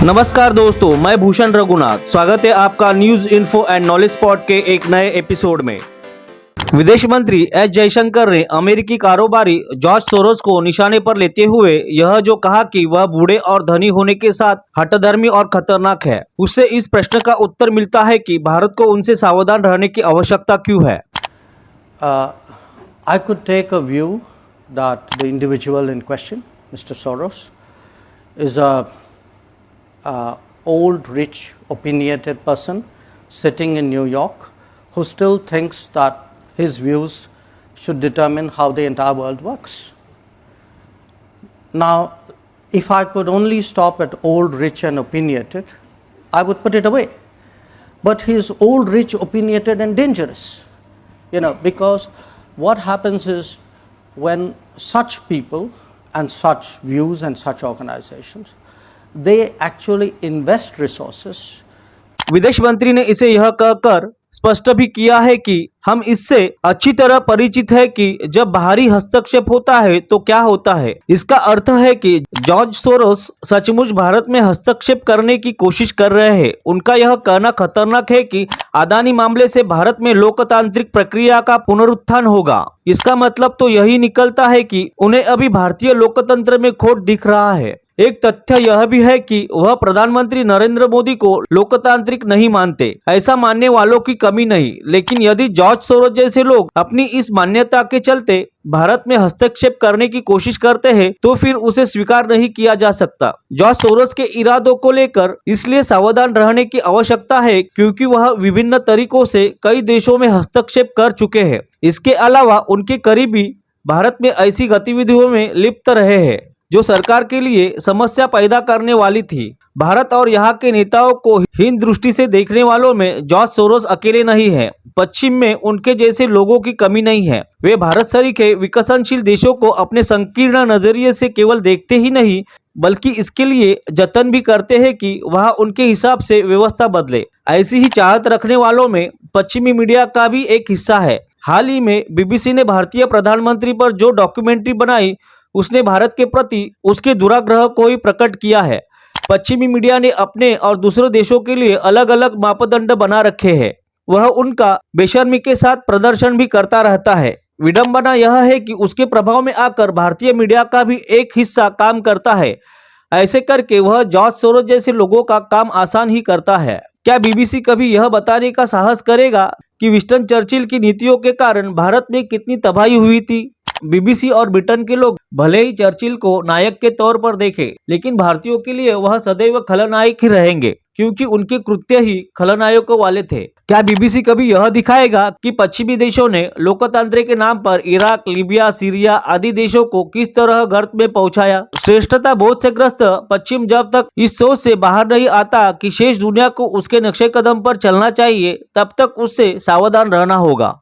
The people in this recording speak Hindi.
नमस्कार दोस्तों, मैं भूषण रघुनाथ। स्वागत है आपका news info and knowledge spot के एक नए एपिसोड में। विदेश मंत्री एस जयशंकर ने अमेरिकी कारोबारी जॉर्ज सोरोस को निशाने पर लेते हुए यह जो कहा कि वह बूढ़े और धनी होने के साथ हठधर्मी और खतरनाक है, उससे इस प्रश्न का उत्तर मिलता है कि भारत को उनसे सावधान रहने की आवश्यकता क्यों है। I could take a view that the individual in question, Mr. Soros, is a old, rich, opinionated person sitting in New York who still thinks that his views should determine how the entire world works. Now, if I could only stop at old, rich and opinionated, I would put it away. But he is old, rich, opinionated and dangerous, because what happens is when such people and such views and such organizations, they actually invest resources. विदेश मंत्री ने इसे यह कहकर स्पष्ट भी किया है कि हम इससे अच्छी तरह परिचित है कि जब बाहरी हस्तक्षेप होता है तो क्या होता है। इसका अर्थ है कि जॉर्ज सोरोस सचमुच भारत में हस्तक्षेप करने की कोशिश कर रहे हैं। उनका यह कहना खतरनाक है कि अदानी मामले से भारत में लोकतांत्रिक प्रक्रिया का पुनरुत्थान होगा। इसका मतलब तो यही निकलता है कि उन्हें अभी भारतीय लोकतंत्र में खोट दिख रहा है। एक तथ्य यह भी है कि वह प्रधानमंत्री नरेंद्र मोदी को लोकतांत्रिक नहीं मानते। ऐसा मानने वालों की कमी नहीं, लेकिन यदि जॉर्ज सोरोस जैसे लोग अपनी इस मान्यता के चलते भारत में हस्तक्षेप करने की कोशिश करते हैं तो फिर उसे स्वीकार नहीं किया जा सकता। जॉर्ज सोरोस के इरादों को लेकर इसलिए सावधान रहने की आवश्यकता है क्योंकि वह विभिन्न तरीकों से कई देशों में हस्तक्षेप कर चुके हैं। इसके अलावा उनके करीबी भारत में ऐसी गतिविधियों में लिप्त रहे हैं जो सरकार के लिए समस्या पैदा करने वाली थी। भारत और यहाँ के नेताओं को हीन दृष्टि से देखने वालों में जॉर्ज सोरोस अकेले नहीं है। पश्चिम में उनके जैसे लोगों की कमी नहीं है। वे भारत सरीखे विकसनशील देशों को अपने संकीर्ण नजरिए से केवल देखते ही नहीं बल्कि इसके लिए जतन भी करते हैं कि वह उनके हिसाब से व्यवस्था बदले। ऐसी ही चाहत रखने वालों में पश्चिमी मीडिया का भी एक हिस्सा है। हाल ही में बीबीसी ने भारतीय प्रधानमंत्री पर जो डॉक्यूमेंट्री बनाई उसने भारत के प्रति उसके दुराग्रह को ही प्रकट किया है। पश्चिमी मीडिया ने अपने और दूसरे देशों के लिए अलग अलग मापदंड बना रखे हैं। वह उनका बेशर्मी के साथ प्रदर्शन भी करता रहता है। विडंबना यह है कि उसके प्रभाव में आकर भारतीय मीडिया का भी एक हिस्सा काम करता है। ऐसे करके वह जॉर्ज सोरोस जैसे लोगों का काम आसान ही करता है। क्या बीबीसी कभी यह बताने का साहस करेगा कि विंस्टन चर्चिल की नीतियों के कारण भारत में कितनी तबाही हुई थी? बीबीसी और ब्रिटेन के लोग भले ही चर्चिल को नायक के तौर पर देखें, लेकिन भारतीयों के लिए वह सदैव खलनायक ही रहेंगे क्योंकि उनके कृत्य ही खलनायकों वाले थे। क्या बीबीसी कभी यह दिखाएगा कि पश्चिमी देशों ने लोकतंत्र के नाम पर इराक, लीबिया, सीरिया आदि देशों को किस तरह गर्त में पहुंचाया? श्रेष्ठता बोध से ग्रस्त पश्चिम जब तक इस सोच से बाहर नहीं आता कि शेष दुनिया को उसके नक्शे कदम पर चलना चाहिए, तब तक उससे सावधान रहना होगा।